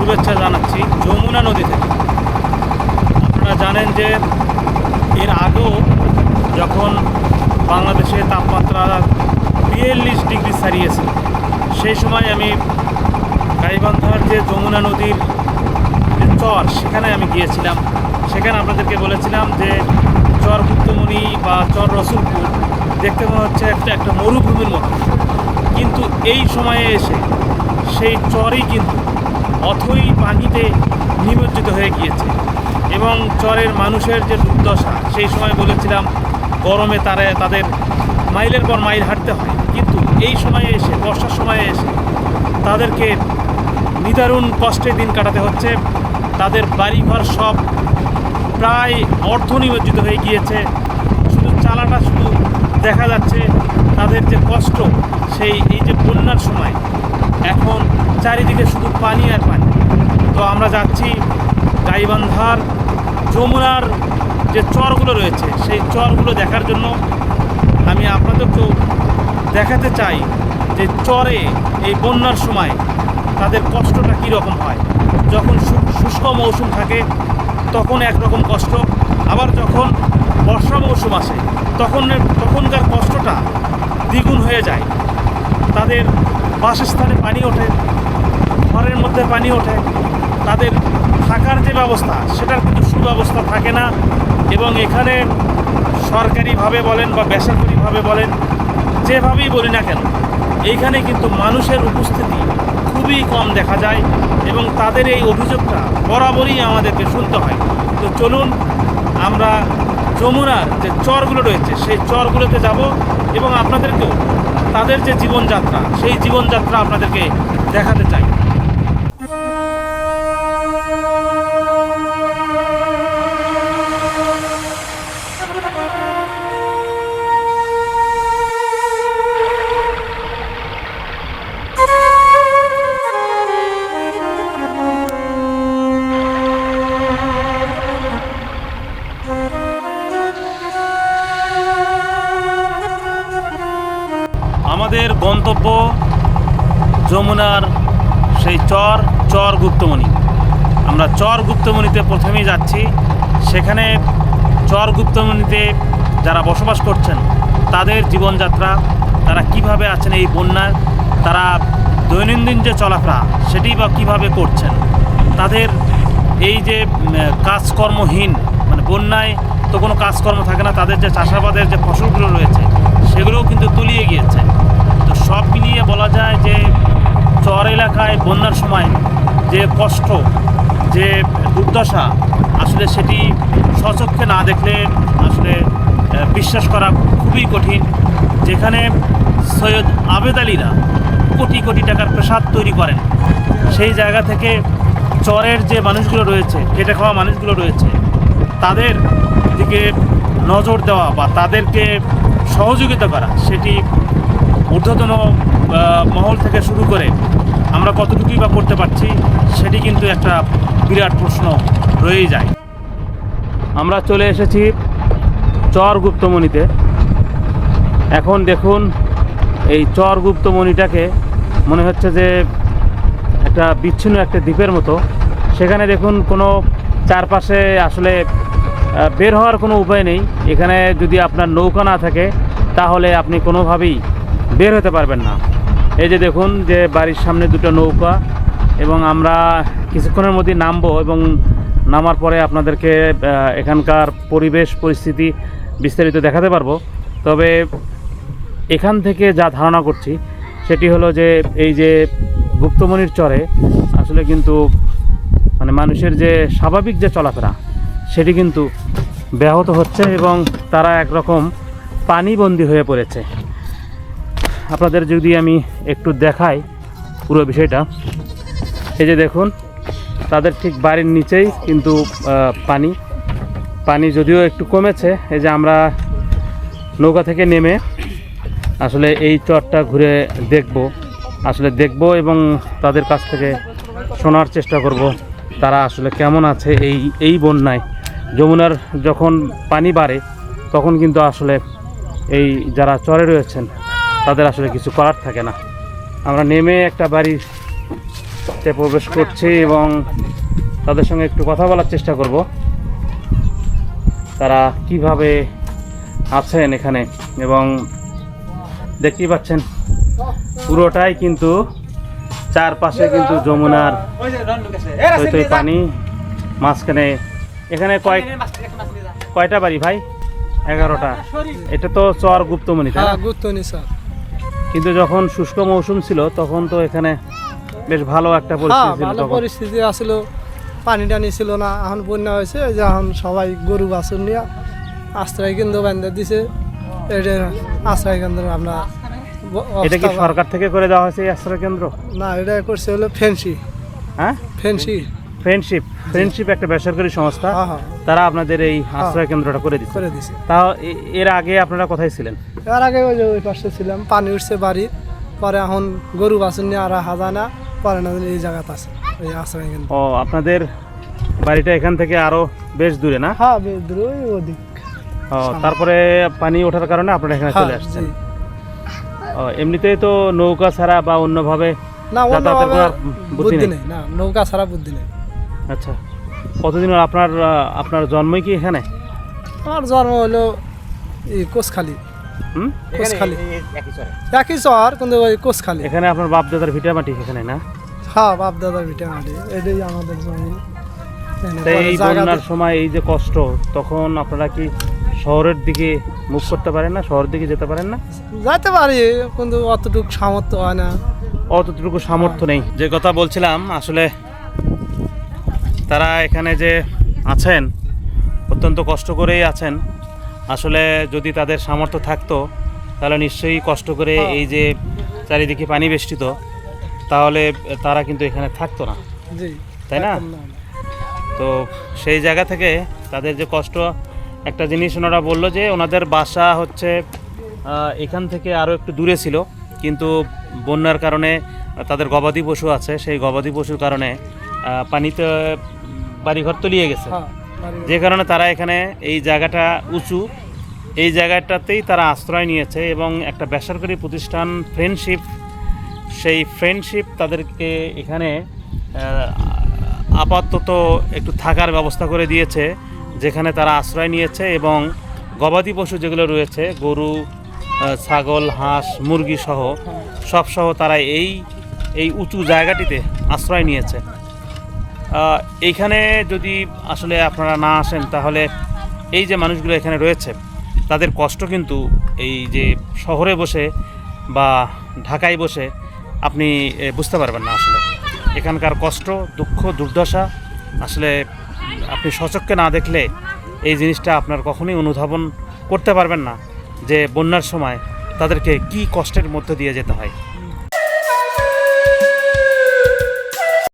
শুভেচ্ছা জানাচ্ছি যমুনা নদী থেকে। আপনারা জানেন যে এর আগেও যখন বাংলাদেশে তাপমাত্রা 42 ডিগ্রি ছাড়িয়েছিল, সেই সময় আমি গাইবান্ধার যে যমুনা নদীর যে চর, সেখানে আমি গিয়েছিলাম। সেখানে আপনাদেরকে বলেছিলাম যে চর গুপ্তমণি বা চর রসুলপুর দেখতে মনে হচ্ছে একটা মরুভূমির মতো, কিন্তু এই সময়ে এসে সেই চরই কিন্তু অথই পানিতে নিমজ্জিত হয়ে গিয়েছে। এবং চরের মানুষের যে দুর্দশা, সেই সময় বলেছিলাম গরমে তাদের মাইলের পর মাইল হাঁটতে হয়, কিন্তু এই সময়ে এসে, বর্ষার সময়ে এসে তাদেরকে নিদারুণ কষ্টে দিন কাটাতে হচ্ছে। তাদের বাড়িঘর সব প্রায় অর্ধ নিমজ্জিত হয়ে গিয়েছে। শুধু চালাটা শুধু দেখা যাচ্ছে। তাদের যে কষ্ট, এই যে বন্যার সময় এখন চারিদিকে শুধু পানি আর পানি। তো আমরা যাচ্ছি গাইবান্ধার যমুনার যে চরগুলো রয়েছে, সেই চরগুলো দেখার জন্য। আমি আপনাদেরকেও দেখাতে চাই যে চরে এই বন্যার সময় তাদের কষ্টটা কীরকম হয়। যখন শুষ্ক মৌসুম থাকে তখন একরকম কষ্ট, আবার যখন বর্ষা মৌসুম আসে তখনকার কষ্টটা দ্বিগুণ হয়ে যায়। তাদের বাসস্থানে পানি ওঠে, ঘরের মধ্যে পানি ওঠে, তাদের থাকার যে ব্যবস্থা সেটার কিন্তু সুব্যবস্থা থাকে না। এবং এখানে সরকারিভাবে বলেন বা বেসরকারিভাবে বলেন, যেভাবেই বলি না কেন, এইখানে কিন্তু মানুষের উপস্থিতি খুবই কম দেখা যায় এবং তাদের এই অভিযোগটা বরাবরই আমাদেরকে শুনতে হয়। তো চলুন আমরা যমুনার যে চরগুলো রয়েছে সেই চরগুলোতে যাব এবং আপনাদেরকেও তাদের যে জীবনযাত্রা, সেই জীবনযাত্রা আপনাদেরকে দেখাতে চাই। আমাদের গন্তব্য যমুনার সেই চর গুপ্তমণি। আমরা চর গুপ্তমণিতে প্রথমেই যাচ্ছি। সেখানে চর গুপ্তমণিতে যারা বসবাস করছেন তাদের জীবনযাত্রা, তারা কিভাবে আছেন এই বন্যায়, তারা দৈনন্দিন যে চলাফেরা সেটি বা কীভাবে করছেন, তাদের এই যে কাজকর্মহীন, মানে বন্যায় তো কোনো কাজকর্ম থাকে না, তাদের যে চাষাবাদের যে ফসলগুলো রয়েছে সেগুলোও কিন্তু তলিয়ে গিয়েছে। তো সব মিলিয়ে বলা যায় যে চর এলাকায় বন্যার সময় যে কষ্ট, যে দুর্দশা, আসলে সেটি স্বচক্ষে না দেখলে আসলে বিশ্বাস করা খুবই কঠিন। যেখানে সৈয়দ আবেদ আলীরা কোটি কোটি টাকার প্রাসাদ তৈরি করেন, সেই জায়গা থেকে চরের যে মানুষগুলো রয়েছে, খেটে খাওয়া মানুষগুলো রয়েছে, তাদের দিকে নজর দেওয়া বা তাদেরকে সহযোগিতা করা, সেটি ঊর্ধ্বতন মহল থেকে শুরু করে আমরা কতটুকুই বা করতে পারছি, সেটি কিন্তু একটা বিরাট প্রশ্ন রয়েই যায়। আমরা চলে এসেছি চর গুপ্তমণিতে। এখন দেখুন এই চর গুপ্তমণিটাকে মনে হচ্ছে যে একটা বিচ্ছিন্ন একটা দ্বীপের মতো। সেখানে দেখুন কোনো চারপাশে আসলে বের হওয়ার কোনো উপায় নেই। এখানে যদি আপনার নৌকা না থাকে তাহলে আপনি কোনোভাবেই বের হতে পারবেন না। এই যে দেখুন যে বাড়ির সামনে দুটো নৌকা, এবং আমরা কিছুক্ষণের মধ্যে নামবো এবং নামার পরে আপনাদেরকে এখানকার পরিবেশ পরিস্থিতি বিস্তারিত দেখাতে পারবো। তবে এখান থেকে যা ধারণা করছি সেটি হলো যে এই যে গুপ্তমণির চরে আসলে কিন্তু মানে মানুষের যে স্বাভাবিক যে চলাফেরা সেটি কিন্তু ব্যাহত হচ্ছে এবং তারা একরকম পানিবন্দী হয়ে পড়েছে। আপনাদের যদি আমি একটু দেখাই পুরো বিষয়টা, এই যে দেখুন তাদের ঠিক বাড়ির নিচেই কিন্তু পানি যদিও একটু কমেছে। এই যে আমরা নৌকা থেকে নেমে আসলে এই চরটা ঘুরে দেখব এবং তাদের কাছ থেকে শোনার চেষ্টা করব তারা আসলে কেমন আছে এই বন্যায়। যমুনার যখন পানি বাড়ে তখন কিন্তু আসলে এই যারা চরে রয়েছেন তাদের আসলে কিছু করার থাকে না। আমরা নেমে একটা বাড়ির প্রবেশ করছি এবং তাদের সঙ্গে একটু কথা বলার চেষ্টা করব, তারা কিভাবে আছেন এখানে। এবং দেখতেই পাচ্ছেন পুরোটাই কিন্তু চারপাশে কিন্তু যমুনার থই পানি, মাঝখানে এখানে কয়টা বাড়ি ভাই? 11টা। এটা তো চর গুপ্তমণি, তাই না? গুপ্তমণি স্যার। কিন্তু যখন শুষ্ক মৌসুম ছিল তখন তো এখানে বেশ ভালো একটা পরিস্থিতি ছিল, পানি টানি ছিল না। এখন বন্যা হয়েছে, যে এখন সবাই গরু বাছুর নিয়ে আশ্রয় কেন্দ্র বান্ধা দিছে। এটা আশ্রয় কেন্দ্র আমরা এটা কি সরকার থেকে করে দেওয়া হয়েছে এই আশ্রয় কেন্দ্র? না, এটা করছে হলো ফেন্সি। হ্যাঁ, ফেন্সি ফ্রেন্ডশিপ একটা বেসরকারি সংস্থা, তারা আপনাদের এই আশ্রয় কেন্দ্রটা করে দিচ্ছে। তাও এর আগে আপনারা কোথায় ছিলেন? এর আগে ওই পাশে ছিলাম, পানি উঠছে বাড়ি, পরে এখন গরু বাছুর নিয়ে আর হাজানা পরে না এই জায়গাতে আছে এই আশ্রয় কেন্দ্র। ও, আপনাদের বাড়িটা এখান থেকে আরো বেশ দূরে না? হ্যাঁ, বেশ দূরে, ওদিক। ও, তারপরে পানি ওঠার কারণে আপনারা এখানে চলে আসছেন। এমনিতেই তো নৌকা ছাড়া বা অন্যভাবে না, যাতায়াতের কোনো বুদ্ধি নেই। না, নৌকা ছাড়া বুদ্ধি নেই। আচ্ছা, কতদিন আপনার জন্মই কি এখানে? আমার জন্ম হলো এই কোচখালী। কোচখালী একই চর, কিন্তু ওই কোচখালী। এখানে আপনার বাপ দাদার ভিটা মাটি এখানে না? হ্যাঁ, বাপ দাদার ভিটা মাটি, এটাই আমাদের জমি। এই বন্যার সময় এই যে কষ্ট, তখন আপনারা কি শহরের দিকে মুখ করতে পারেন না? শহরের দিকে যেতে পারেন না? যেতে পারি, কিন্তু অতটুকু সামর্থ্য হয় না। অতটুকু সামর্থ্য নেই। যে কথা বলছিলাম, আসলে তারা এখানে যে আছেন অত্যন্ত কষ্ট করেই আছেন। আসলে যদি তাদের সামর্থ্য থাকতো তাহলে নিশ্চয়ই কষ্ট করে এই যে চারিদিকে পানি বেষ্টিত, তাহলে তারা কিন্তু এখানে থাকতো না, তাই না? তো সেই জায়গা থেকে তাদের যে কষ্ট, একটা জিনিস ওনারা বললো যে ওনাদের বাসা হচ্ছে এখান থেকে আরও একটু দূরে ছিল, কিন্তু বন্যার কারণে তাদের গবাদি পশু আছে, সেই গবাদি পশুর কারণে পানিতে বাড়িঘর তলিয়ে গেছে, যে কারণে তারা এখানে এই জায়গাটা উঁচু, এই জায়গাটাতেই তারা আশ্রয় নিয়েছে। এবং একটা বেসরকারি প্রতিষ্ঠান ফ্রেন্ডশিপ, সেই ফ্রেন্ডশিপ তাদেরকে এখানে আপাতত একটু থাকার ব্যবস্থা করে দিয়েছে, যেখানে তারা আশ্রয় নিয়েছে। এবং গবাদি পশু যেগুলো রয়েছে, গরু, ছাগল, হাঁস, মুরগি সহ সব সহ তারা এই উঁচু জায়গাটিতে আশ্রয় নিয়েছে। এইখানে যদি আসলে আপনারা না আসেন, তাহলে এই যে মানুষগুলো এখানে রয়েছে তাদের কষ্ট কিন্তু এই যে শহরে বসে বা ঢাকায় বসে আপনি বুঝতে পারবেন না। আসলে এখানকার কষ্ট, দুঃখ, দুর্দশা আসলে আপনি সচক্ষে না দেখলে এই জিনিসটা আপনার কখনোই অনুধাবন করতে পারবেন না, যে বন্যার সময় তাদেরকে কি কষ্টের মধ্যে দিয়ে যেতে হয়।